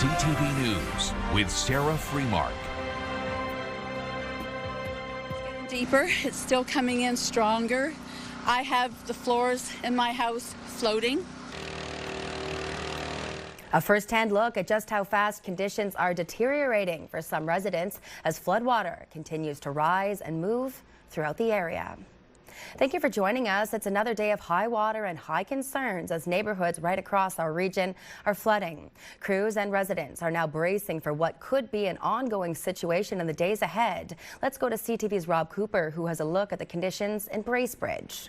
CTV News with Sarah Freemark. It's getting deeper. It's still coming in stronger. I have the floors in my house floating. A first-hand look at just how fast conditions are deteriorating for some residents as floodwater continues to rise and move throughout the area. Thank you for joining us. It's another day of high water and high concerns as neighborhoods right across our region are flooding. Crews and residents are now bracing for what could be an ongoing situation in the days ahead. Let's go to CTV's Rob Cooper, who has a look at the conditions in Bracebridge.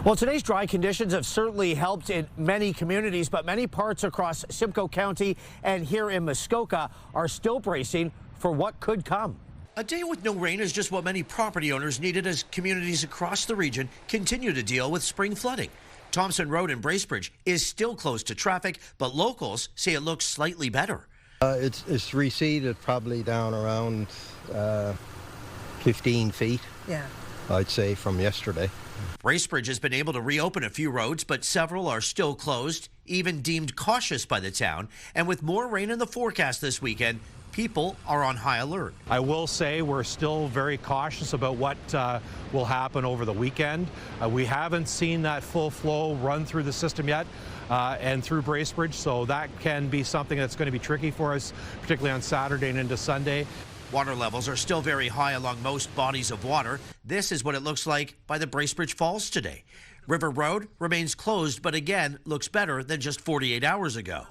Well, today's dry conditions have certainly helped in many communities, but many parts across Simcoe County and here in Muskoka are still bracing for what could come. A day with no rain is just what many property owners needed as communities across the region continue to deal with spring flooding. Thompson Road in Bracebridge is still closed to traffic, but locals say it looks slightly better. It's receded probably down around 15 feet, I'd say, from yesterday. Bracebridge has been able to reopen a few roads, but several are still closed, even deemed cautious by the town. And with more rain in the forecast this weekend, people are on high alert. I will say we're still very cautious about what will happen over the weekend. We haven't seen that full flow run through the system yet and through Bracebridge, so that can be something that's going to be tricky for us, particularly on Saturday and into Sunday. Water levels are still very high along most bodies of water. This is what it looks like by the Bracebridge Falls today. River Road remains closed, but again looks better than just 48 hours ago.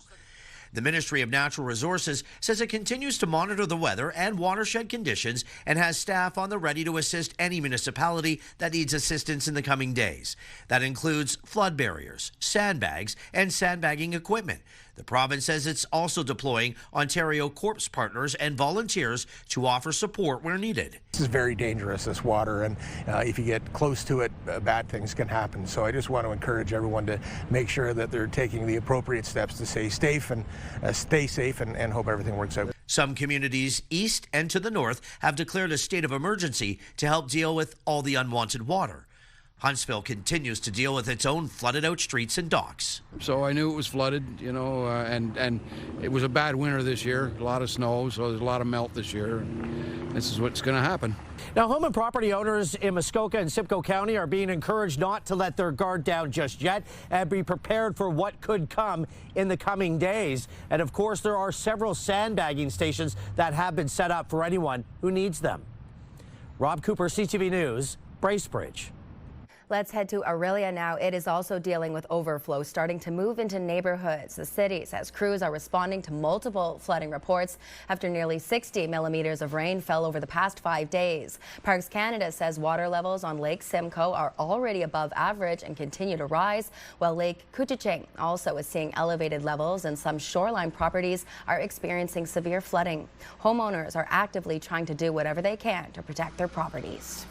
The Ministry of Natural Resources says it continues to monitor the weather and watershed conditions and has staff on the ready to assist any municipality that needs assistance in the coming days. That includes flood barriers, sandbags, and sandbagging equipment. The province says it's also deploying Ontario Corps partners and volunteers to offer support where needed. This is very dangerous, this water, and if you get close to it, bad things can happen. So I just want to encourage everyone to make sure that they're taking the appropriate steps to stay safe and hope everything works out. Some communities east and to the north have declared a state of emergency to help deal with all the unwanted water. Huntsville continues to deal with its own flooded out streets and docks. So I knew it was flooded, you know, and it was a bad winter this year, a lot of snow, so there's a lot of melt this year. This is what's going to happen. Now, home and property owners in Muskoka and Simcoe County are being encouraged not to let their guard down just yet and be prepared for what could come in the coming days. And of course, there are several sandbagging stations that have been set up for anyone who needs them. Rob Cooper, CTV News, Bracebridge. Let's head to Orillia now. It is also dealing with overflow starting to move into neighborhoods. The city says crews are responding to multiple flooding reports after nearly 60 millimeters of rain fell over the past 5 days. Parks Canada says water levels on Lake Simcoe are already above average and continue to rise, while Lake Couchiching also is seeing elevated levels and some shoreline properties are experiencing severe flooding. Homeowners are actively trying to do whatever they can to protect their properties.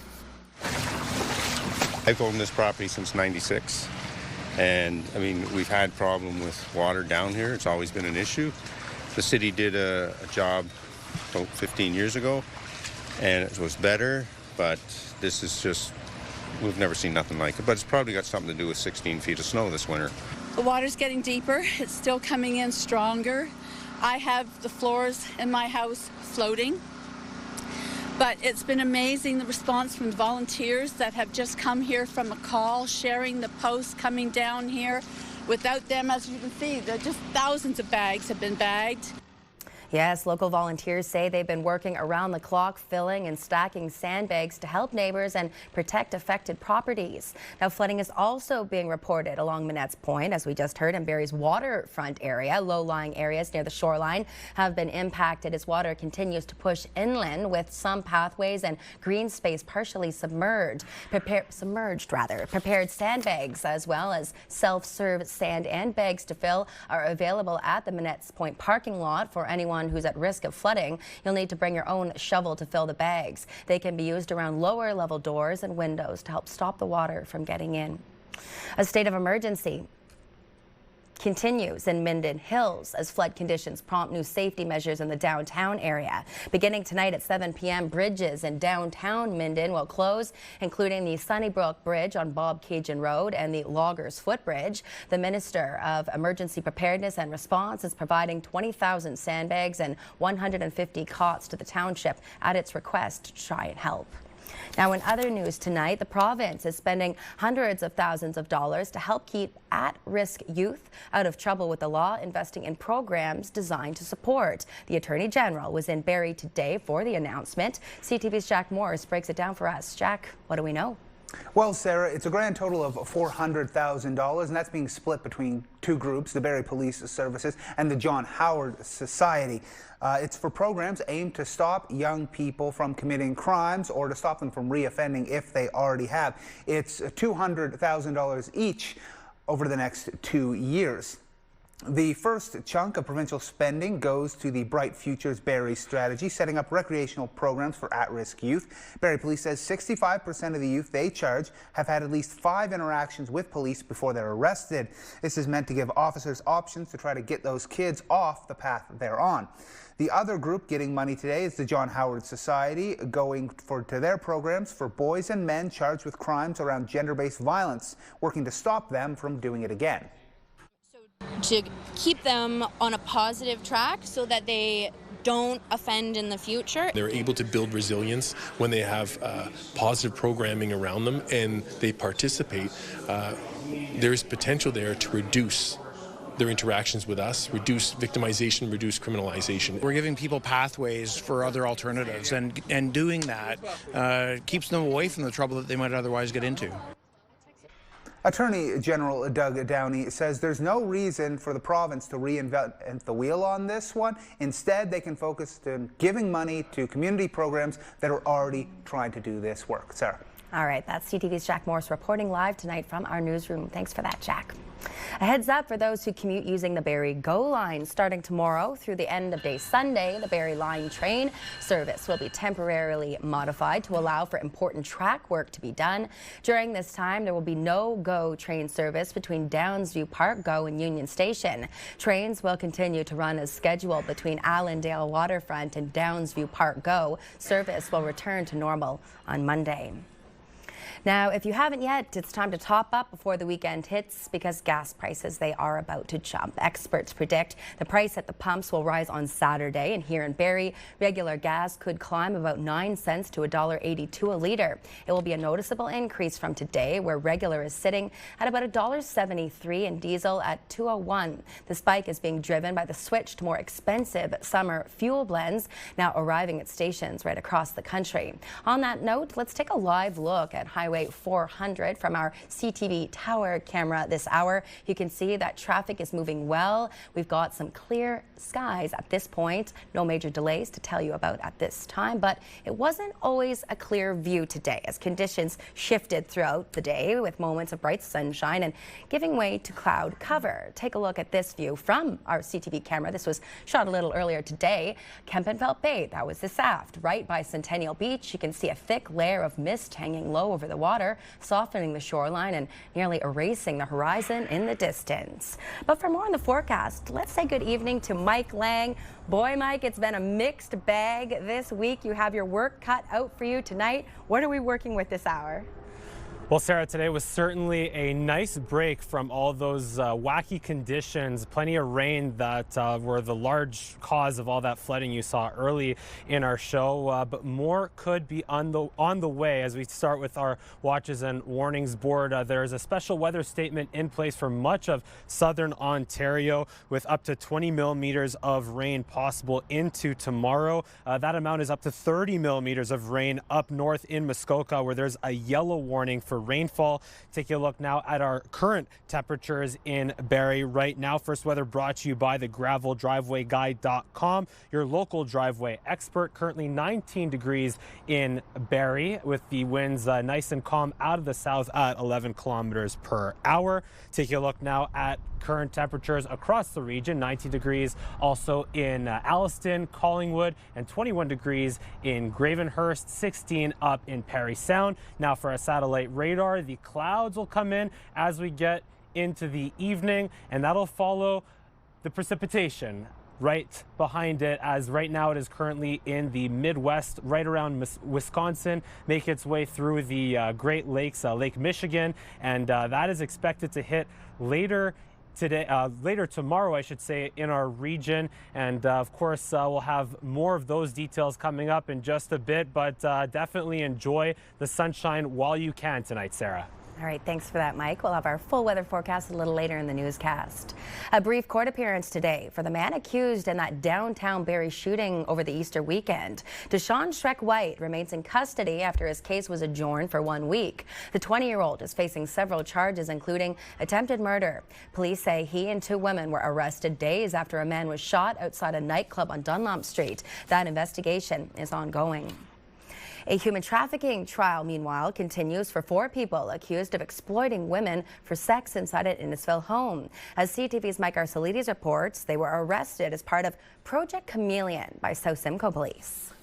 I've owned this property since '96, and I mean, we've had problem with water down here. It's always been an issue. The city did a job 15 years ago, and it was better, but this is just, we've never seen nothing like it. But it's probably got something to do with 16 feet of snow this winter. The water's getting deeper. It's still coming in stronger. I have the floors in my house floating. But it's been amazing, the response from the volunteers that have just come here from a call, sharing the post, coming down here. Without them, as you can see, just thousands of bags have been bagged. Yes, local volunteers say they've been working around the clock, filling and stacking sandbags to help neighbors and protect affected properties. Now, flooding is also being reported along Minet's Point, as we just heard, in Barrie's waterfront area. Low-lying areas near the shoreline have been impacted as water continues to push inland, with some pathways and green space partially submerged. Prepared sandbags, as well as self-serve sand and bags to fill, are available at the Minet's Point parking lot for anyone who's at risk of flooding. You'll need to bring your own shovel to fill the bags. They can be used around lower level doors and windows to help stop the water from getting in. A state of emergency continues in Minden Hills as flood conditions prompt new safety measures in the downtown area. Beginning tonight at 7 p.m., bridges in downtown Minden will close, including the Sunnybrook Bridge on Bob Cajun Road and the Loggers Footbridge. The Minister of Emergency Preparedness and Response is providing 20,000 sandbags and 150 cots to the township at its request to try and help. Now, in other news tonight, the province is spending hundreds of thousands of dollars to help keep at-risk youth out of trouble with the law, investing in programs designed to support. The Attorney General was in Barrie today for the announcement. CTV's Jack Morris breaks it down for us. Jack, what do we know? Well, Sarah, it's a grand total of $400,000, and that's being split between two groups, the Barrie Police Services and the John Howard Society. It's for programs aimed to stop young people from committing crimes or to stop them from reoffending if they already have. It's $200,000 each over the next 2 years. The first chunk of provincial spending goes to the Bright Futures Barrie strategy, setting up recreational programs for at-risk youth. Barrie Police says 65% of the youth they charge have had at least 5 interactions with police before they're arrested. This is meant to give officers options to try to get those kids off the path they're on. The other group getting money today is the John Howard Society, going to their programs for boys and men charged with crimes around gender-based violence, working to stop them from doing it again. To keep them on a positive track so that they don't offend in the future. They're able to build resilience when they have positive programming around them and they participate. There's potential there to reduce their interactions with us, reduce victimization, reduce criminalization. We're giving people pathways for other alternatives, and doing that keeps them away from the trouble that they might otherwise get into. Attorney General Doug Downey says there's no reason for the province to reinvent the wheel on this one. Instead, they can focus on giving money to community programs that are already trying to do this work. Sarah. All right, that's CTV's Jack Morris reporting live tonight from our newsroom. Thanks for that, Jack. A heads up for those who commute using the Barrie GO line. Starting tomorrow through the end of day Sunday, the Barrie line train service will be temporarily modified to allow for important track work to be done. During this time, there will be no GO train service between Downsview Park GO and Union Station. Trains will continue to run as scheduled between Allendale Waterfront and Downsview Park GO. Service will return to normal on Monday. Now, if you haven't yet, it's time to top up before the weekend hits because gas prices, they are about to jump. Experts predict the price at the pumps will rise on Saturday, and here in Barrie, regular gas could climb about 9 cents to $1.82 a litre. It will be a noticeable increase from today, where regular is sitting at about $1.73 and diesel at $2.01. The spike is being driven by the switch to more expensive summer fuel blends now arriving at stations right across the country. On that note, let's take a live look at Highway 400 from our CTV tower camera this hour. You can see that traffic is moving well. We've got some clear skies at this point. No major delays to tell you about at this time, but it wasn't always a clear view today as conditions shifted throughout the day with moments of bright sunshine and giving way to cloud cover. Take a look at this view from our CTV camera. This was shot a little earlier today. Kempenfelt Bay, that was the Saft, right by Centennial Beach. You can see a thick layer of mist hanging low over the water, softening the shoreline and nearly erasing the horizon in the distance. But for more on the forecast, let's say good evening to Mike Lang. Boy, Mike, it's been a mixed bag this week. You have your work cut out for you tonight. What are we working with this hour? Well, Sarah, today was certainly a nice break from all those wacky conditions. Plenty of rain that were the large cause of all that flooding you saw early in our show. But more could be on the way as we start with our watches and warnings board. There's a special weather statement in place for much of southern Ontario with up to 20 millimeters of rain possible into tomorrow. That amount is up to 30 millimeters of rain up north in Muskoka, where there's a yellow warning for rainfall. Take a look now at our current temperatures in Barrie right now. First weather brought to you by the graveldrivewayguide.com, your local driveway expert. Currently 19 degrees in Barrie with the winds nice and calm out of the south at 11 kilometers per hour. Take a look now at current temperatures across the region. 19 degrees also in Alliston, Collingwood, and 21 degrees in Gravenhurst, 16 up in Parry Sound. Now for a satellite radar, the clouds will come in as we get into the evening, and that'll follow the precipitation right behind it, as right now it is currently in the Midwest, right around Wisconsin, make its way through the Great Lakes, Lake Michigan, and that is expected to hit later tomorrow, I should say, in our region. And of course, we'll have more of those details coming up in just a bit, but definitely enjoy the sunshine while you can tonight, Sarah. All right, thanks for that, Mike. We'll have our full weather forecast a little later in the newscast. A brief court appearance today for the man accused in that downtown Barrie shooting over the Easter weekend. Deshaun Shrek White remains in custody after his case was adjourned for 1 week. The 20-year-old is facing several charges, including attempted murder. Police say he and 2 women were arrested days after a man was shot outside a nightclub on Dunlop Street. That investigation is ongoing. A human trafficking trial, meanwhile, continues for 4 people accused of exploiting women for sex inside an Innisfil home. As CTV's Mike Arcelides reports, they were arrested as part of Project Chameleon by South Simcoe Police.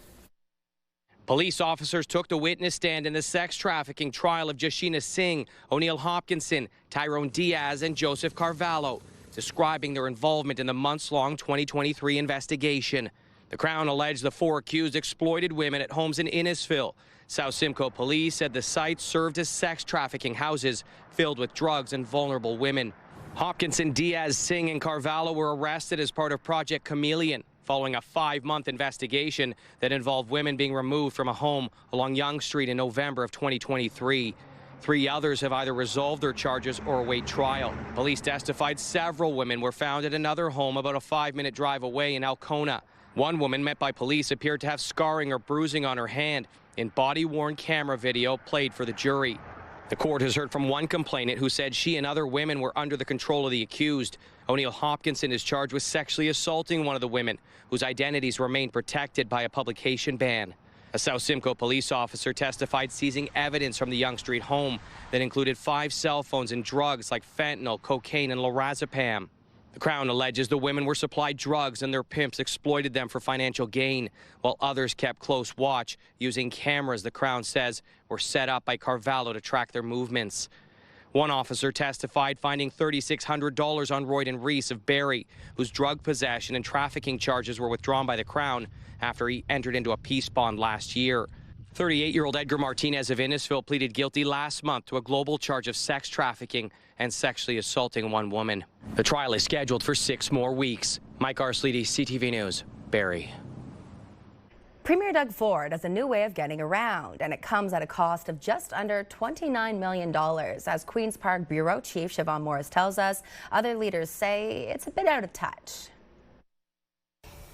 Police officers took the witness stand in the sex trafficking trial of Jashina Singh, O'Neill Hopkinson, Tyrone Diaz, and Joseph Carvalho, describing their involvement in the months-long 2023 investigation. The Crown alleged the 4 accused exploited women at homes in Innisfil. South Simcoe Police said the sites served as sex trafficking houses filled with drugs and vulnerable women. Hopkinson, Diaz, Singh, and Carvalho were arrested as part of Project Chameleon, following a 5-month investigation that involved women being removed from a home along Yonge Street in November of 2023. 3 others have either resolved their charges or await trial. Police testified several women were found at another home about a 5-minute drive away in Alcona. One woman met by police appeared to have scarring or bruising on her hand in body-worn camera video played for the jury. The court has heard from one complainant who said she and other women were under the control of the accused. O'Neill Hopkinson is charged with sexually assaulting one of the women, whose identities remain protected by a publication ban. A South Simcoe police officer testified seizing evidence from the Yonge Street home that included 5 cell phones and drugs like fentanyl, cocaine, and lorazepam. The Crown alleges the women were supplied drugs and their pimps exploited them for financial gain, while others kept close watch using cameras the Crown says were set up by Carvalho to track their movements. One officer testified finding $3,600 on Royden Reese of Barrie, whose drug possession and trafficking charges were withdrawn by the Crown after he entered into a peace bond last year. 38-year-old Edgar Martinez of Innisfil pleaded guilty last month to a global charge of sex trafficking and sexually assaulting one woman. The trial is scheduled for 6 more weeks. Mike Arcelides, CTV News, Barrie. Premier Doug Ford has a new way of getting around, and it comes at a cost of just under $29 million. As Queen's Park Bureau Chief Siobhan Morris tells us, other leaders say it's a bit out of touch.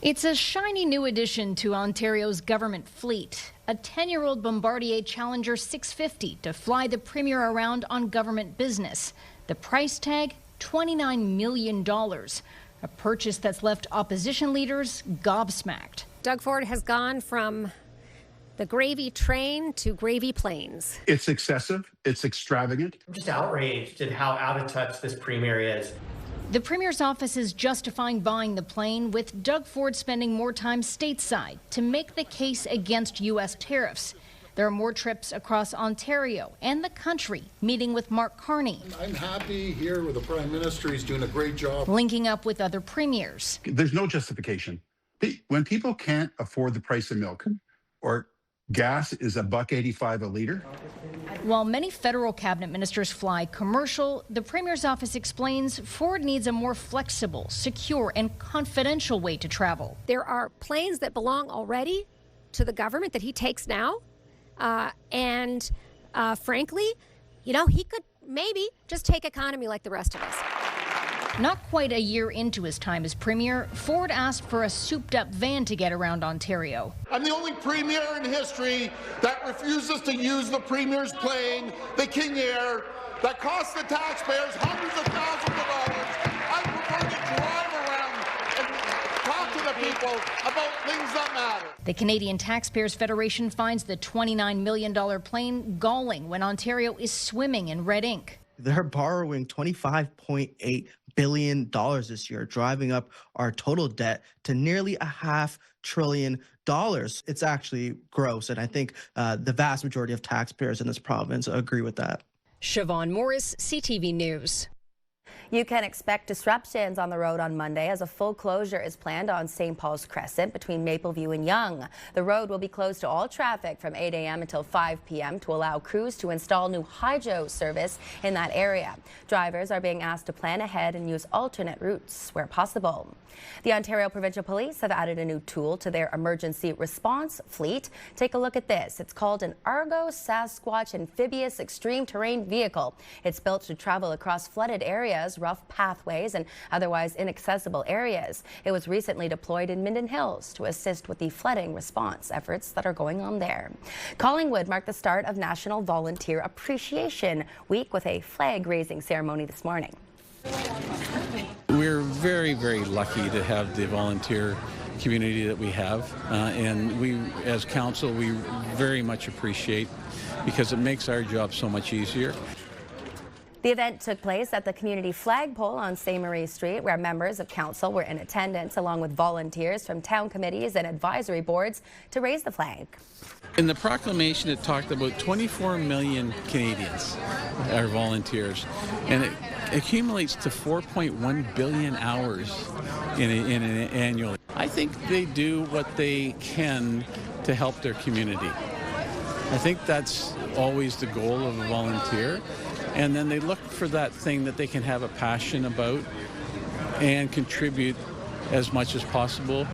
It's a shiny new addition to Ontario's government fleet, a 10-year-old Bombardier Challenger 650 to fly the Premier around on government business. The price tag, $29 million, a purchase that's left opposition leaders gobsmacked. Doug Ford has gone from the gravy train to gravy planes. It's excessive. It's extravagant. I'm just outraged at how out of touch this Premier is. The Premier's office is justifying buying the plane, with Doug Ford spending more time stateside to make the case against U.S. tariffs. There are more trips across Ontario and the country, meeting with Mark Carney. I'm happy here with the Prime Minister. He's doing a great job. Linking up with other premiers. There's no justification. When people can't afford the price of milk or gas is $1.85 a liter. While many federal cabinet ministers fly commercial, the Premier's office explains Ford needs a more flexible, secure, and confidential way to travel. There are planes that belong already to the government that he takes now. Frankly, he could maybe just take economy like the rest of us. Not quite a year into his time as Premier, Ford asked for a souped-up van to get around Ontario. I'm the only Premier in history that refuses to use the Premier's plane, the King Air, that costs the taxpayers hundreds of thousands of dollars. I prefer to drive around and talk to the people about things that matter. The Canadian Taxpayers Federation finds the $29 million plane galling when Ontario is swimming in red ink. They're borrowing $25.8 billion this year, driving up our total debt to nearly $500 billion. It's actually gross, and I think the vast majority of taxpayers in this province agree with that. Siobhan Morris, CTV News. You can expect disruptions on the road on Monday as a full closure is planned on St. Paul's Crescent between Mapleview and Yonge. The road will be closed to all traffic from 8 a.m. until 5 p.m. to allow crews to install new hydro service in that area. Drivers are being asked to plan ahead and use alternate routes where possible. The Ontario Provincial Police have added a new tool to their emergency response fleet. Take a look at this. It's called an Argo Sasquatch amphibious extreme terrain vehicle. It's built to travel across flooded areas, rough pathways, and otherwise inaccessible areas. It was recently deployed in Minden Hills to assist with the flooding response efforts that are going on there. Collingwood marked the start of National Volunteer Appreciation Week with a flag-raising ceremony this morning. We're very, very lucky to have the volunteer community that we have, and we, as council, we very much appreciate because it makes our job so much easier. The event took place at the community flagpole on St. Marie Street, where members of council were in attendance along with volunteers from town committees and advisory boards to raise the flag. In the proclamation, it talked about 24 million Canadians are volunteers, and it accumulates to 4.1 billion hours in an annually. I think they do what they can to help their community. I think that's always the goal of a volunteer, and then they look for that thing that they can have a passion about and contribute as much as possible.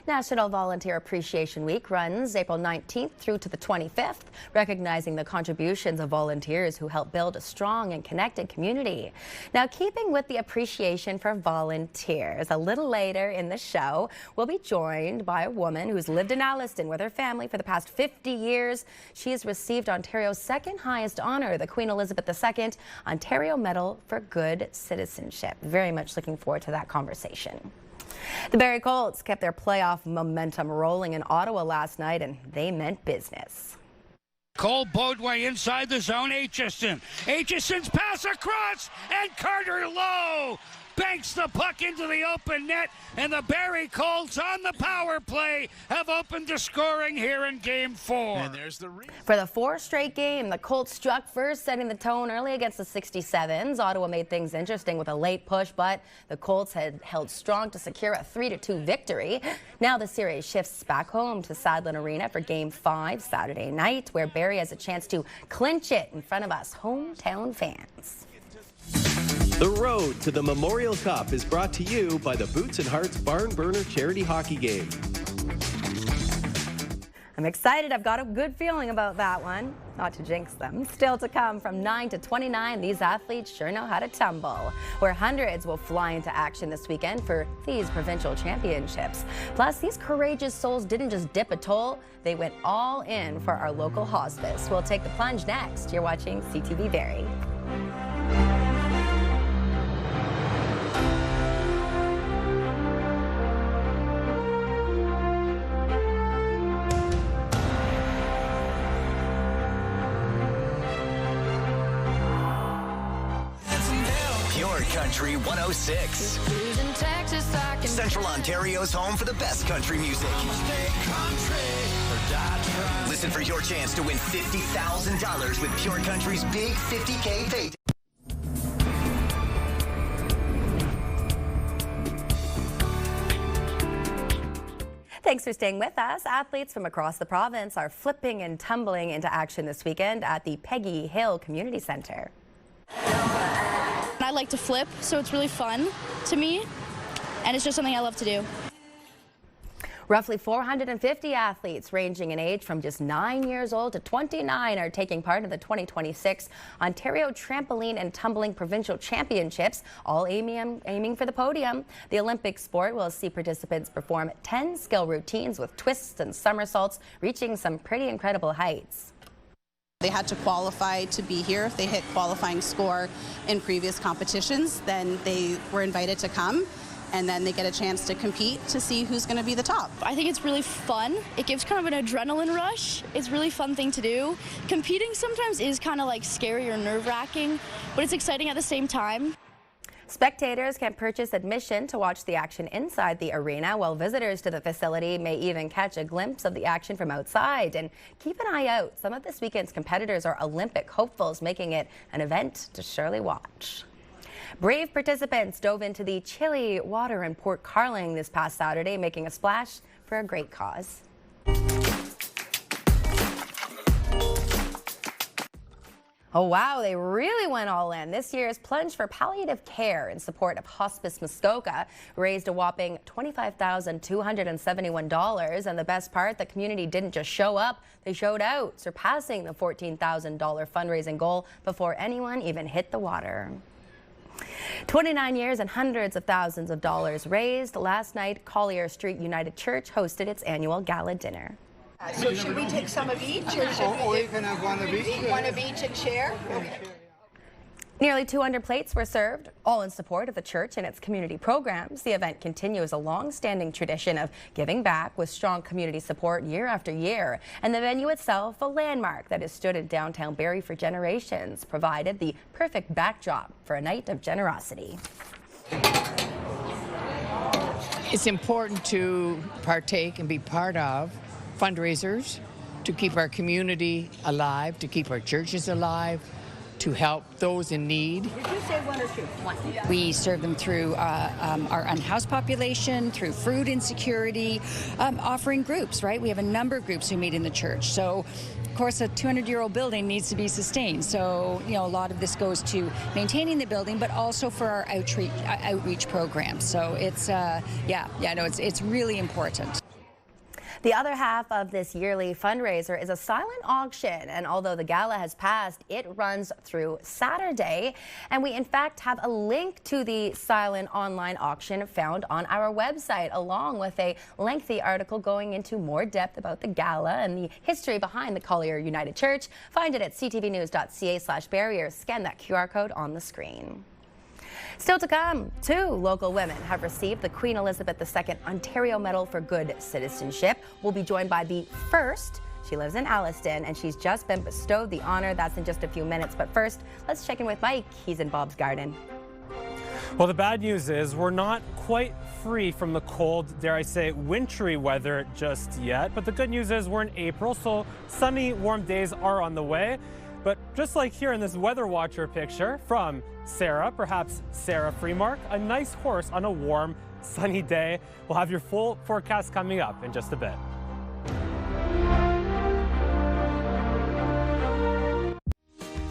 National Volunteer Appreciation Week runs April 19th through to the 25th, recognizing the contributions of volunteers who help build a strong and connected community. Now, keeping with the appreciation for volunteers, a little later in the show, we'll be joined by a woman who's lived in Alliston with her family for the past 50 years. She has received Ontario's second highest honor, the Queen Elizabeth II Ontario Medal for Good Citizenship. Very much looking forward to that conversation. The Barrie Colts kept their playoff momentum rolling in Ottawa last night, and they meant business. Cole Bodway inside the zone. Aitchison's pass across, and Carter Lowe banks the puck into the open net, and the Barrie Colts on the power play have opened the scoring here in Game 4. And there's the For the fourth straight game, the Colts struck first, setting the tone early against the 67s. Ottawa made things interesting with a late push, but the Colts had held strong to secure a 3-2 victory. Now the series shifts back home to Sadlin Arena for Game 5 Saturday night, where Barrie has a chance to clinch it in front of us hometown fans. The road to the Memorial Cup is brought to you by the Boots and Hearts Barn Burner Charity Hockey Game. I'm excited. I've got a good feeling about that one. Not to jinx them. Still to come from 9 to 29, these athletes sure know how to tumble, where hundreds will fly into action this weekend for these provincial championships. Plus, these courageous souls didn't just dip a toe, they went all in for our local hospice. We'll take the plunge next. You're watching CTV Barrie. Country 106. Central Ontario's home for the best country music. Listen for your chance to win $50,000 with Pure Country's big 50K pay. Thanks for staying with us. Athletes from across the province are flipping and tumbling into action this weekend at the Peggy Hill Community Centre. I like to flip, so it's really fun to me, and it's just something I love to do. Roughly 450 athletes ranging in age from just 9 years old to 29 are taking part in the 2026 Ontario Trampoline and Tumbling Provincial Championships, all aiming for the podium. The Olympic sport will see participants perform 10 skill routines with twists and somersaults, reaching some pretty incredible heights. They had to qualify to be here. If they hit qualifying score in previous competitions, then they were invited to come, and then they get a chance to compete to see who's going to be the top. I think it's really fun. It gives kind of an adrenaline rush. It's a really fun thing to do. Competing sometimes is kind of like scary or nerve-wracking, but it's exciting at the same time. Spectators can purchase admission to watch the action inside the arena, while visitors to the facility may even catch a glimpse of the action from outside. And keep an eye out. Some of this weekend's competitors are Olympic hopefuls, making it an event to surely watch. Brave participants dove into the chilly water in Port Carling this past Saturday, making a splash for a great cause. Oh wow, they really went all in. This year's Plunge for Palliative Care in support of Hospice Muskoka raised a whopping $25,271. And the best part, the community didn't just show up, they showed out, surpassing the $14,000 fundraising goal before anyone even hit the water. 29 years and hundreds of thousands of dollars raised. Last night, Collier Street United Church hosted its annual gala dinner. So should we take some of each, or should we can have one of each. One of each and share? Okay. Nearly 200 plates were served, all in support of the church and its community programs. The event continues a long-standing tradition of giving back with strong community support year after year. And the venue itself, a landmark that has stood in downtown Barrie for generations, provided the perfect backdrop for a night of generosity. It's important to partake and be part of fundraisers to keep our community alive, to keep our churches alive, to help those in need. Did you say one or two? One. We serve them through our unhoused population, through food insecurity, offering groups, right? We have a number of groups who meet in the church. So, of course, a 200-year-old building needs to be sustained. So, you know, a lot of this goes to maintaining the building, but also for our outreach programs. So it's, it's really important. The other half of this yearly fundraiser is a silent auction, and although the gala has passed, it runs through Saturday. And we in fact have a link to the silent online auction found on our website, along with a lengthy article going into more depth about the gala and the history behind the Collier United Church. Find it at ctvnews.ca/Barrie or scan that QR code on the screen. Still to come, 2 local women have received the Queen Elizabeth II Ontario Medal for Good Citizenship. We'll be joined by the first. She lives in Alliston, and she's just been bestowed the honor. That's in just a few minutes. But first, let's check in with Mike. He's in Bob's Garden. Well, the bad news is we're not quite free from the cold, dare I say, wintry weather just yet. But the good news is we're in April, so sunny, warm days are on the way. But just like here in this Weather Watcher picture from Sarah, perhaps Sarah Freemark, a nice horse on a warm, sunny day. We'll have your full forecast coming up in just a bit.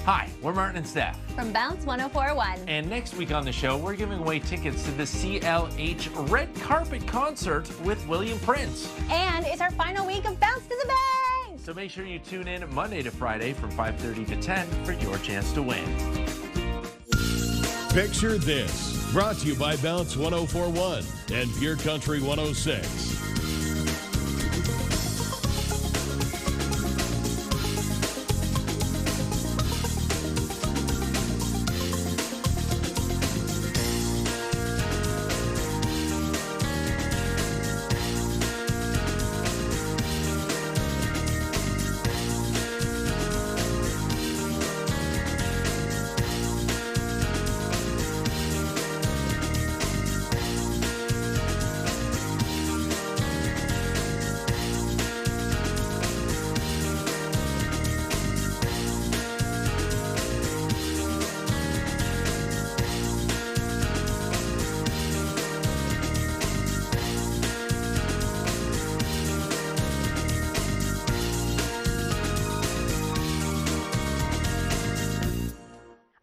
Hi, we're Martin and Steph from Bounce 104.1. And next week on the show, we're giving away tickets to the CLH Red Carpet Concert with William Prince. And it's our final week of Bounce to the Bank. So make sure you tune in Monday to Friday from 5:30 to 10 for your chance to win. Picture this, brought to you by Bounce 104.1 and Pure Country 106.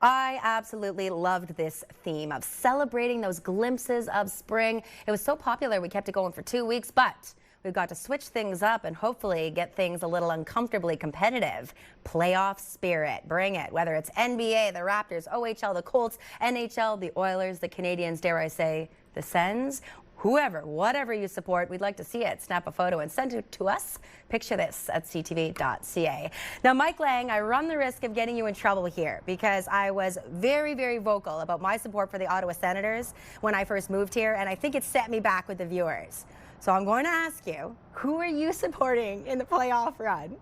I absolutely loved this theme of celebrating those glimpses of spring. It was so popular, we kept it going for 2 weeks, but we've got to switch things up and hopefully get things a little uncomfortably competitive. Playoff spirit, bring it. Whether it's NBA, the Raptors, OHL, the Colts, NHL, the Oilers, the Canadians, dare I say, the Sens. Whoever, whatever you support, we'd like to see it. Snap a photo and send it to us. Picture this at ctv.ca. Now, Mike Lang, I run the risk of getting you in trouble here because I was very, very vocal about my support for the Ottawa Senators when I first moved here, and I think it set me back with the viewers. So I'm going to ask you, who are you supporting in the playoff run?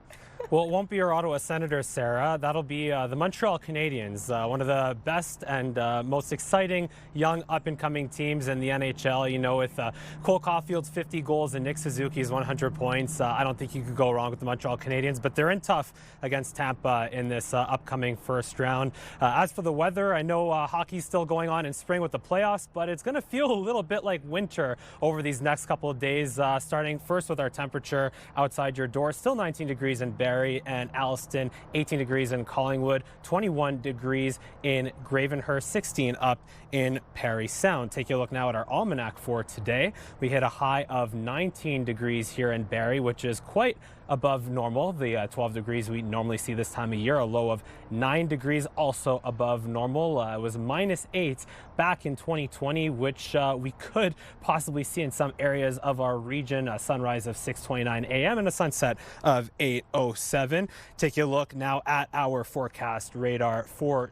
Well, it won't be your Ottawa Senators, Sarah. That'll be the Montreal Canadiens, one of the best and most exciting young up-and-coming teams in the NHL. You know, with Cole Caulfield's 50 goals and Nick Suzuki's 100 points. I don't think you could go wrong with the Montreal Canadiens, but they're in tough against Tampa in this upcoming first round. As for the weather, I know hockey's still going on in spring with the playoffs, but it's going to feel a little bit like winter over these next couple of days, starting first with our temperature outside your door. Still 19 degrees in Barrie and Alliston, 18 degrees in Collingwood, 21 degrees in Gravenhurst, 16 up in Parry Sound. Take a look now at our almanac for today. We hit a high of 19 degrees here in Barrie, which is quite above normal, the 12 degrees we normally see this time of year. A low of 9 degrees, also above normal. It was -8 back in 2020, which we could possibly see in some areas of our region. A sunrise of 6:29 a.m. and a sunset of 8:07. Take a look now at our forecast radar for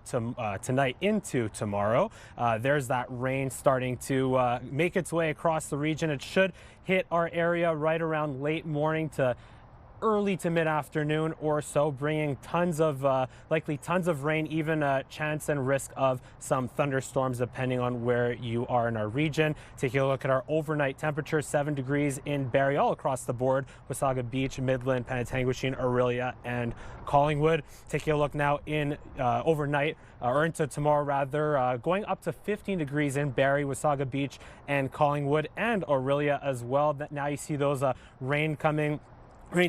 tonight into tomorrow. There's that rain starting to make its way across the region. It should hit our area right around late morning to early to mid-afternoon or so, bringing likely tons of rain, even a chance and risk of some thunderstorms depending on where you are in our region. Taking a look at our overnight temperature, 7 degrees in Barrie, all across the board, Wasaga Beach, Midland, Penetanguishene, Orillia, and Collingwood. Taking a look now in overnight, or into tomorrow rather, going up to 15 degrees in Barrie, Wasaga Beach, and Collingwood, and Orillia as well. Now you see those rain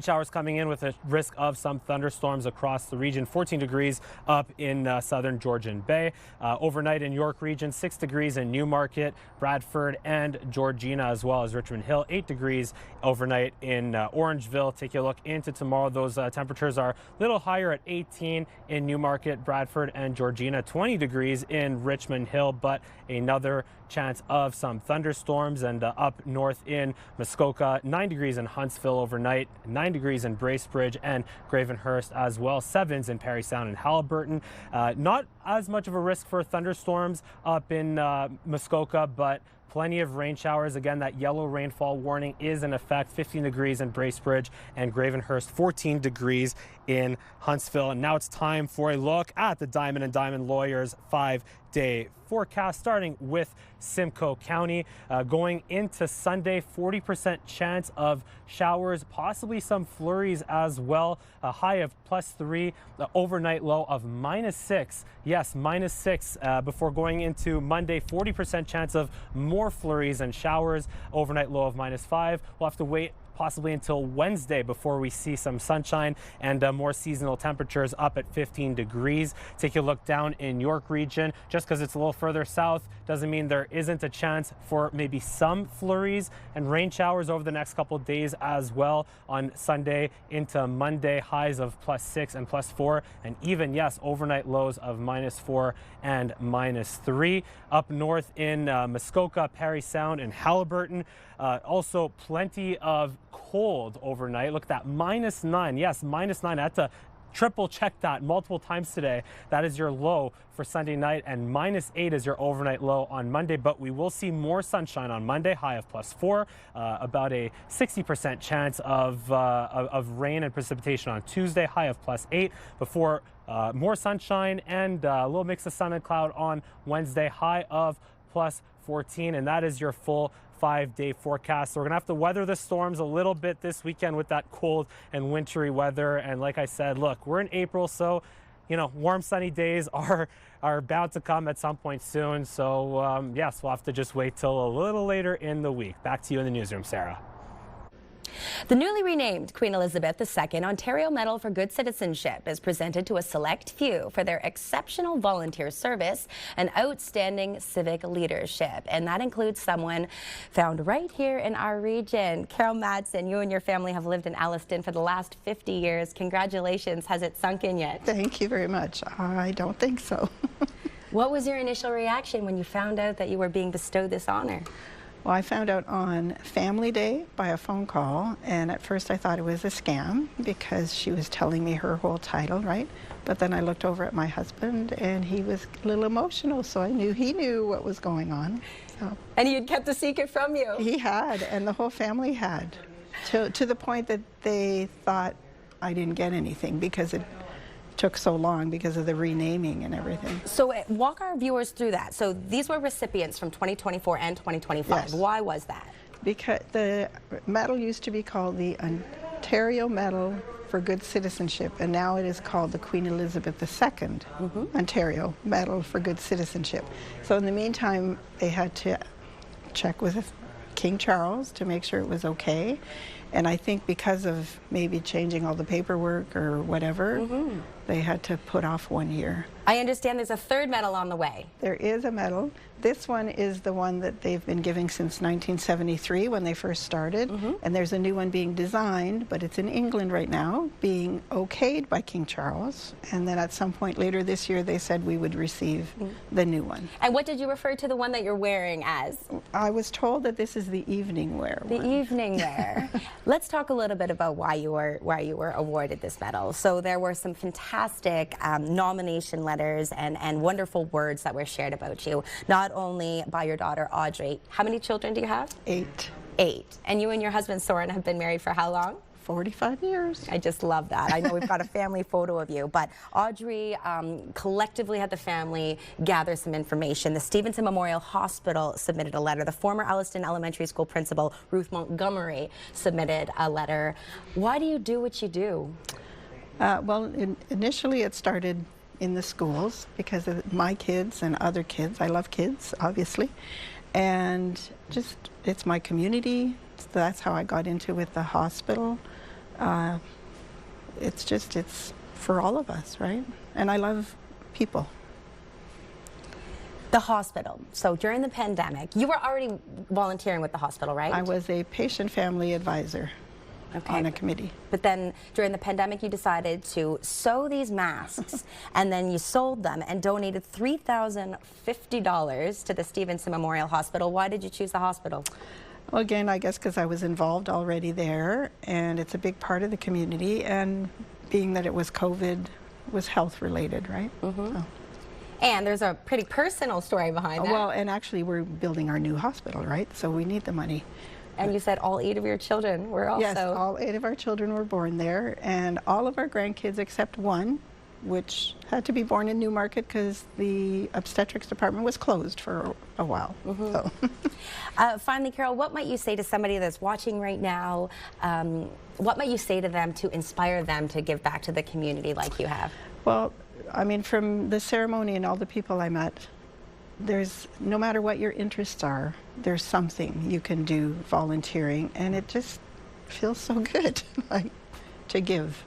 showers coming in with a risk of some thunderstorms across the region. 14 degrees up in southern Georgian Bay. Overnight in York region, 6 degrees in Newmarket, Bradford, and Georgina, as well as Richmond Hill. 8 degrees overnight in Orangeville. Take a look into tomorrow. Those temperatures are a little higher at 18 in Newmarket, Bradford, and Georgina. 20 degrees in Richmond Hill, but another chance of some thunderstorms. And up north in Muskoka, 9 degrees in Huntsville overnight, 9 degrees in Bracebridge and Gravenhurst as well, 7s in Parry Sound and Haliburton. Not as much of a risk for thunderstorms up in Muskoka, but plenty of rain showers. Again, that yellow rainfall warning is in effect. 15 degrees in Bracebridge and Gravenhurst, 14 degrees in Huntsville. And now it's time for a look at the Diamond and Diamond Lawyers 5-day forecast, starting with Simcoe County. Going into Sunday, 40% chance of showers, possibly some flurries as well. A high of +3, the overnight low of -6. Yes, -6 before going into Monday. 40% chance of more flurries and showers. Overnight low of -5. We'll have to wait possibly until Wednesday before we see some sunshine and more seasonal temperatures up at 15 degrees. Take a look down in York region. Just because it's a little further south doesn't mean there isn't a chance for maybe some flurries and rain showers over the next couple of days as well. On Sunday into Monday, highs of +6 and +4, and even, yes, overnight lows of -4 and -3. Up north in Muskoka, Parry Sound, and Haliburton, also plenty of cold overnight. Look at that, -9. Yes, -9. I had to triple check that multiple times today. That is your low for Sunday night, and -8 is your overnight low on Monday. But we will see more sunshine on Monday, high of +4, about a 60% chance of rain and precipitation on Tuesday, high of +8, before more sunshine and a little mix of sun and cloud on Wednesday, high of +14. And that is your full 5-day forecast. So we're gonna have to weather the storms a little bit this weekend with that cold and wintry weather. And like I said, look, we're in April, so warm sunny days are bound to come at some point soon. So yes, we'll have to just wait till a little later in the week. Back to you in the newsroom, Sarah. The newly renamed Queen Elizabeth II Ontario Medal for Good Citizenship is presented to a select few for their exceptional volunteer service and outstanding civic leadership. And that includes someone found right here in our region. Carol Madsen, you and your family have lived in Alliston for the last 50 years. Congratulations. Has it sunk in yet? Thank you very much. I don't think so. What was your initial reaction when you found out that you were being bestowed this honor? Well, I found out on Family Day by a phone call, and at first I thought it was a scam because she was telling me her whole title, right? But then I looked over at my husband, and he was a little emotional, so I knew he knew what was going on. So. And he had kept the secret from you? He had, and the whole family had, to the point that they thought I didn't get anything because it took so long because of the renaming and everything. So walk our viewers through that. So these were recipients from 2024 and 2025. Yes. Why was that? Because the medal used to be called the Ontario Medal for Good Citizenship, and now it is called the Queen Elizabeth II Ontario Medal for Good Citizenship. So in the meantime, they had to check with King Charles to make sure it was okay. And I think because of maybe changing all the paperwork or whatever, they had to put off 1 year. I understand there's a third medal on the way. There is a medal. This one is the one that they've been giving since 1973 when they first started. And there's a new one being designed, but it's in England right now, being okayed by King Charles. And then at some point later this year, they said we would receive the new one. And what did you refer to the one that you're wearing as? I was told that this is the evening wear one. The evening wear. Let's talk a little bit about why you were awarded this medal. So there were some fantastic nomination letters and wonderful words that were shared about you, not only by your daughter Audrey. How many children do you have? 8. 8. And you and your husband Soren have been married for how long? 45 years. I just love that. I know we've got a family photo of you, but Audrey collectively had the family gather some information. The Stevenson Memorial Hospital submitted a letter. The former Elliston Elementary School principal, Ruth Montgomery, submitted a letter. Why do you do what you do? Well, initially it started in the schools because of my kids and other kids. I love kids, obviously. And just, it's my community. So that's how I got into with the hospital. It's for all of us, right? And I love people. The hospital. So during the pandemic, you were already volunteering with the hospital, right? I was a patient family advisor on a committee. But then during the pandemic, you decided to sew these masks and then you sold them and donated $3,050 to the Stevenson Memorial Hospital. Why did you choose the hospital? Well, again, I guess because I was involved already there, and it's a big part of the community, and being that it was COVID, was health related, right? So. And there's a pretty personal story behind that. Well, and actually we're building our new hospital, right? So we need the money. And you said all 8 of your children were also... Yes, all 8 of our children were born there, and all of our grandkids except one, which had to be born in Newmarket because the obstetrics department was closed for a while. So. Finally, Carol, what might you say to somebody that's watching right now? What might you say to them to inspire them to give back to the community like you have? Well, I mean, from the ceremony and all the people I met, there's, no matter what your interests are, there's something you can do volunteering, and it just feels so good, like, to give.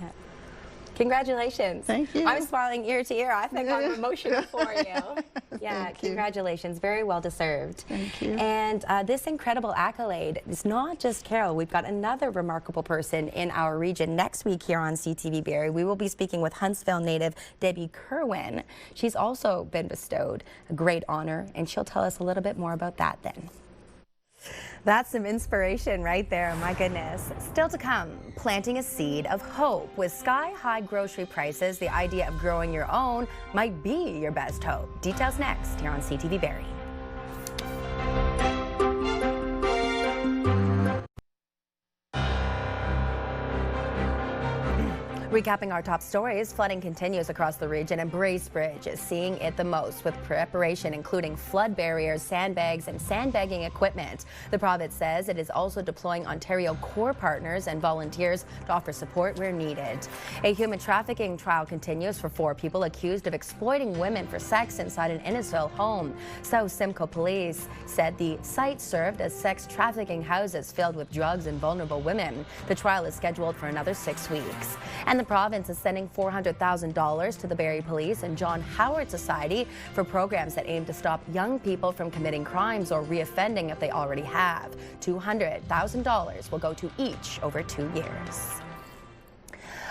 Yeah. Congratulations. Thank you. I'm smiling ear to ear. I think I'm emotional for you. Yeah, congratulations. Very well deserved. Thank you. And this incredible accolade is not just Carol. We've got another remarkable person in our region. Next week here on CTV Barrie, we will be speaking with Huntsville native Debbie Kerwin. She's also been bestowed a great honor, and she'll tell us a little bit more about that then. That's some inspiration right there, my goodness. Still to come, planting a seed of hope. With sky-high grocery prices, the idea of growing your own might be your best hope. Details next here on CTV Barrie. Recapping our top stories, flooding continues across the region, and Bracebridge is seeing it the most, with preparation including flood barriers, sandbags, and sandbagging equipment. The province says it is also deploying Ontario Corps partners and volunteers to offer support where needed. A human trafficking trial continues for 4 people accused of exploiting women for sex inside an Innisfil home. South Simcoe Police said the site served as sex trafficking houses filled with drugs and vulnerable women. The trial is scheduled for another 6 weeks. And the province is sending $400,000 to the Barrie Police and John Howard Society for programs that aim to stop young people from committing crimes or reoffending if they already have. $200,000 will go to each over 2 years.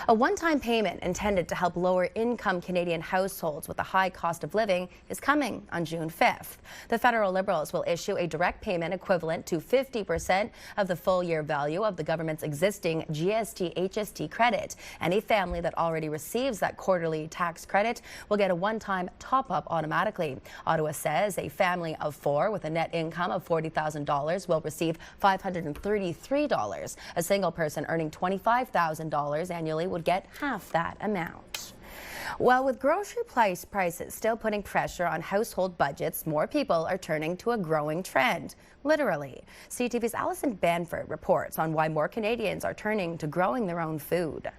A one-time payment intended to help lower-income Canadian households with a high cost of living is coming on June 5th. The federal Liberals will issue a direct payment equivalent to 50% of the full-year value of the government's existing GST-HST credit. Any family that already receives that quarterly tax credit will get a one-time top-up automatically. Ottawa says a family of 4 with a net income of $40,000 will receive $533. A single person earning $25,000 annually would get half that amount. Well, with grocery prices still putting pressure on household budgets, more people are turning to a growing trend, literally. CTV's Alison Banford reports on why more Canadians are turning to growing their own food.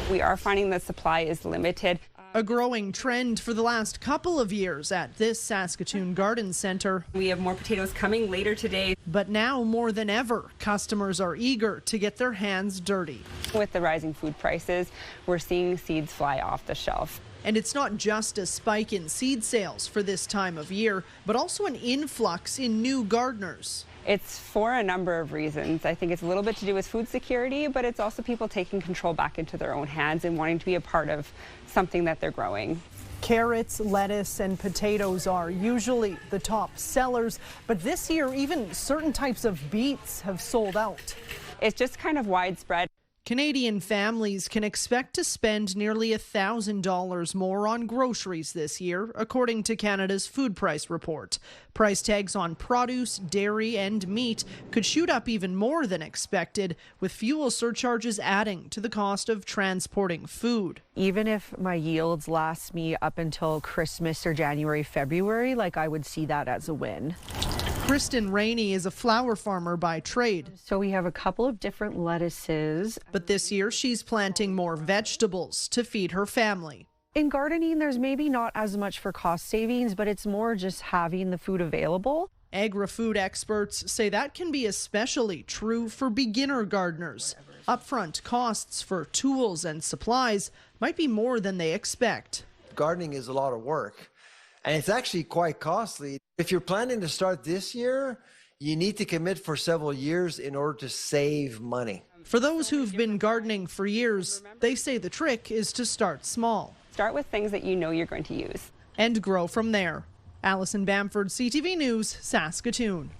We are finding the supply is limited. A growing trend for the last couple of years at this Saskatoon garden centre. We have more potatoes coming later today. But now more than ever, customers are eager to get their hands dirty. With the rising food prices, we're seeing seeds fly off the shelf. And it's not just a spike in seed sales for this time of year, but also an influx in new gardeners. It's for a number of reasons. I think it's a little bit to do with food security, but it's also people taking control back into their own hands and wanting to be a part of something that they're growing. Carrots, lettuce, and potatoes are usually the top sellers, but this year even certain types of beets have sold out. It's just kind of widespread. Canadian families can expect to spend nearly $1,000 more on groceries this year, according to Canada's food price report. Price tags on produce, dairy, and meat could shoot up even more than expected, with fuel surcharges adding to the cost of transporting food. Even if my yields last me up until Christmas or January, February, I would see that as a win. Kristen Rainey is a flower farmer by trade. So we have a couple of different lettuces. But this year she's planting more vegetables to feed her family. In gardening, there's maybe not as much for cost savings, but it's more just having the food available. Agri-food experts say that can be especially true for beginner gardeners. Upfront costs for tools and supplies might be more than they expect. Gardening is a lot of work, and it's actually quite costly. If you're planning to start this year, you need to commit for several years in order to save money. For those who've been gardening for years, they say the trick is to start small. Start with things that you know you're going to use. And grow from there. Alison Bamford, CTV News, Saskatoon.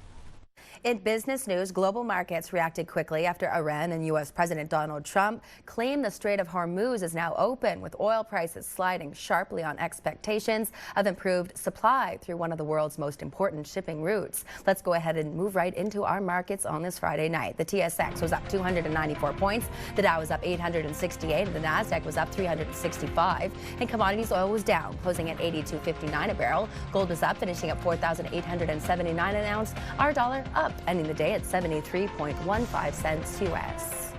In business news, global markets reacted quickly after Iran and U.S. President Donald Trump claimed the Strait of Hormuz is now open, with oil prices sliding sharply on expectations of improved supply through one of the world's most important shipping routes. Let's go ahead and move right into our markets on this Friday night. The TSX was up 294 points, the Dow was up 868, and the Nasdaq was up 365. And commodities, oil was down, closing at $82.59 a barrel. Gold was up, finishing at $4,879 an ounce. Our dollar up, ending the day at 73.15 cents U.S.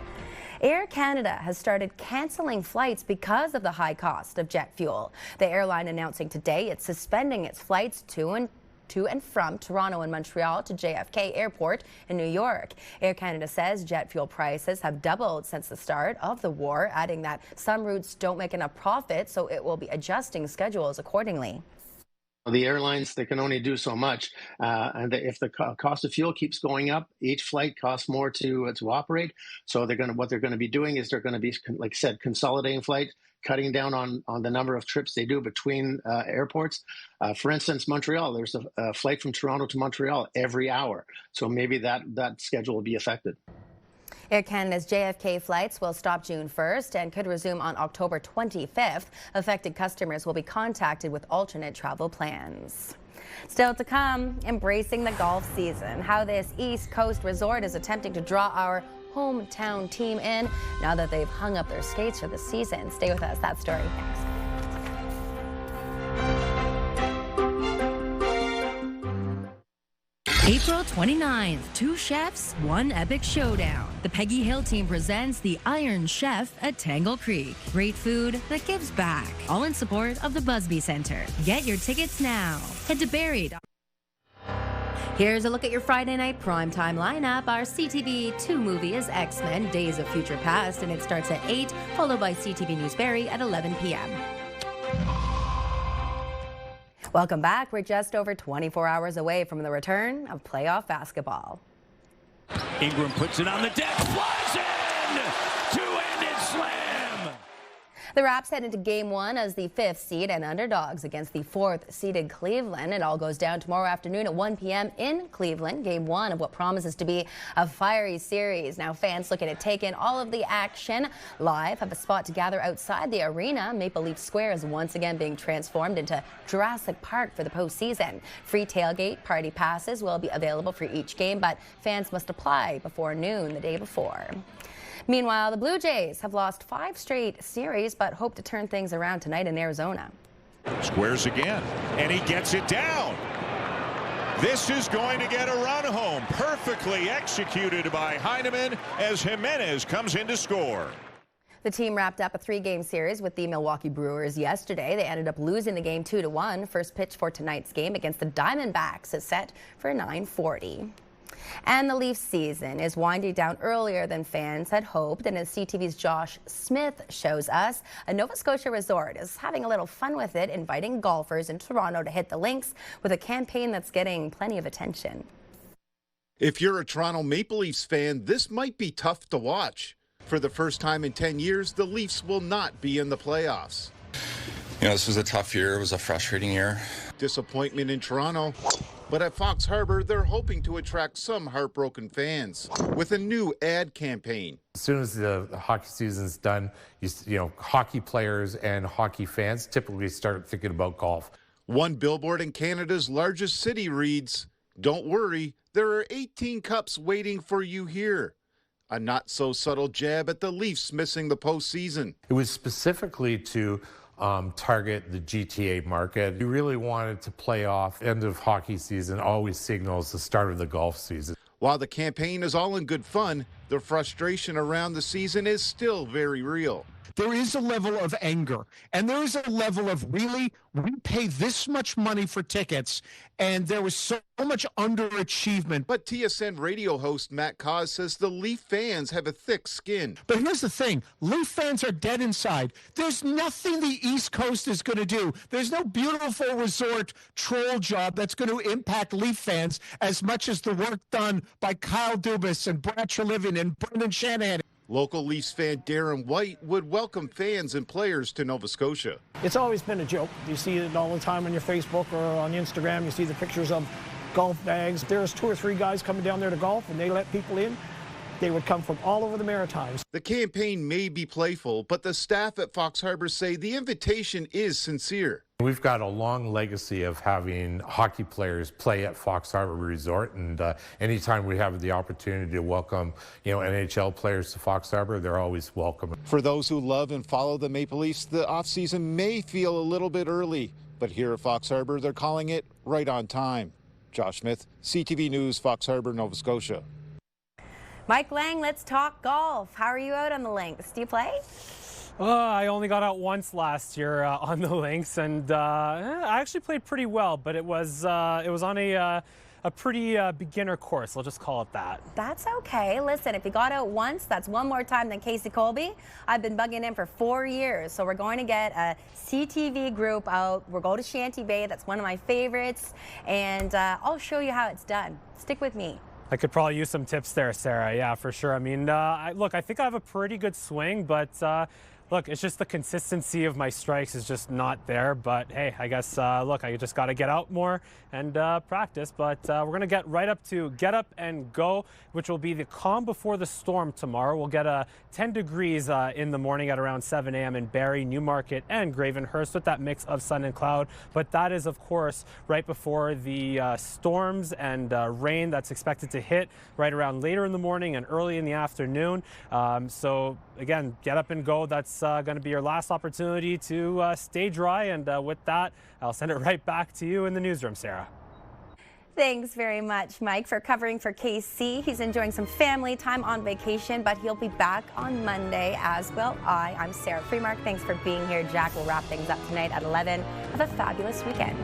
Air Canada has started canceling flights because of the high cost of jet fuel. The airline announcing today it's suspending its flights to and from Toronto and Montreal to JFK Airport in New York. Air Canada says jet fuel prices have doubled since the start of the war, adding that some routes don't make enough profit, so it will be adjusting schedules accordingly. The airlines, they can only do so much, and if the cost of fuel keeps going up, each flight costs more to operate. So what they're going to be doing is they're going to be, like I said, consolidating flights, cutting down on the number of trips they do between airports. For instance, Montreal, there's a flight from Toronto to Montreal every hour. So maybe that schedule will be affected. Air Canada's JFK flights will stop June 1st and could resume on October 25th. Affected customers will be contacted with alternate travel plans. Still to come, embracing the golf season. How this East Coast resort is attempting to draw our hometown team in now that they've hung up their skates for the season. Stay with us. That story next. April 29th, two chefs, one epic showdown. The Peggy Hill team presents the Iron Chef at Tangle Creek. Great food that gives back. All in support of the Busby Center. Get your tickets now. Head to Barrie. Here's a look at your Friday night primetime lineup. Our CTV 2 movie is X-Men Days of Future Past, and it starts at 8, followed by CTV News Barrie at 11 p.m. Welcome back. We're just over 24 hours away from the return of playoff basketball. Ingram puts it on the deck, flies in! Two-handed slam! The Raps head into Game 1 as the 5th seed and underdogs against the 4th seeded Cleveland. It all goes down tomorrow afternoon at 1 p.m. in Cleveland. Game 1 of what promises to be a fiery series. Now fans looking to take in all of the action live have a spot to gather outside the arena. Maple Leaf Square is once again being transformed into Jurassic Park for the postseason. Free tailgate party passes will be available for each game, but fans must apply before noon the day before. Meanwhile, the Blue Jays have lost 5 straight series, but hope to turn things around tonight in Arizona. Squares again, and he gets it down. This is going to get a run home. Perfectly executed by Heineman as Jimenez comes in to score. The team wrapped up a 3-game series with the Milwaukee Brewers yesterday. They ended up losing the game 2-1. First pitch for tonight's game against the Diamondbacks is set for 9:40. And the Leafs season is winding down earlier than fans had hoped. And as CTV's Josh Smith shows us, a Nova Scotia resort is having a little fun with it, inviting golfers in Toronto to hit the links with a campaign that's getting plenty of attention. If you're a Toronto Maple Leafs fan, this might be tough to watch. For the first time in 10 years, the Leafs will not be in the playoffs. You know, this was a tough year. It was a frustrating year. Disappointment in Toronto. But at Fox Harbor, they're hoping to attract some heartbroken fans with a new ad campaign. As soon as the hockey season's done, you know, hockey players and hockey fans typically start thinking about golf. One billboard in Canada's largest city reads, "Don't worry, there are 18 cups waiting for you here." A not-so-subtle jab at the Leafs missing the postseason. It was specifically to target the GTA market. We really wanted to play off end of hockey season always signals the start of the golf season. While the campaign is all in good fun, the frustration around the season is still very real. There is a level of anger, and there is a level of, really, we pay this much money for tickets, and there was so much underachievement. But TSN radio host Matt Cause says the Leaf fans have a thick skin. But here's the thing, Leaf fans are dead inside. There's nothing the East Coast is going to do. There's no beautiful resort troll job that's going to impact Leaf fans as much as the work done by Kyle Dubas and Brad Treliving and Brendan Shanahan. Local Leafs fan Darren White would welcome fans and players to Nova Scotia. It's always been a joke. You see it all the time on your Facebook or on Instagram. You see the pictures of golf bags. There's 2 or 3 guys coming down there to golf, and they let people in. They would come from all over the Maritimes. The campaign may be playful, but the staff at Fox Harbor say the invitation is sincere. We've got a long legacy of having hockey players play at Fox Harbor Resort, and anytime we have the opportunity to welcome, NHL players to Fox Harbor, they're always welcome. For those who love and follow the Maple Leafs, the offseason may feel a little bit early, but here at Fox Harbor, they're calling it right on time. Josh Smith, CTV News, Fox Harbor, Nova Scotia. Mike Lang, let's talk golf. How are you out on the links? Do you play? I only got out once last year on the links, and I actually played pretty well, but it was on a pretty beginner course. I'll just call it that. That's okay. Listen, if you got out once, that's one more time than Casey Colby. I've been bugging him for 4 years, so we're going to get a CTV group out. We'll go to Shanty Bay. That's one of my favorites, and I'll show you how it's done. Stick with me. I could probably use some tips there, Sarah. Yeah, for sure. I mean, look, I think I have a pretty good swing, but look, it's just the consistency of my strikes is just not there. But hey, I guess, look, I just got to get out more and practice. But we're going to get right up to Get Up and Go, which will be the calm before the storm tomorrow. We'll get 10 degrees in the morning at around 7 a.m. in Barrie, Newmarket, and Gravenhurst with that mix of sun and cloud. But that is, of course, right before the storms and rain that's expected to hit right around later in the morning and early in the afternoon. So again, get up and go. That's going to be your last opportunity to stay dry. And with that, I'll send it right back to you in the newsroom, Sarah. Thanks very much, Mike, for covering for KC. He's enjoying some family time on vacation, but he'll be back on Monday, as will I. I'm Sarah Freemark. Thanks for being here. Jack will wrap things up tonight at 11. Have a fabulous weekend.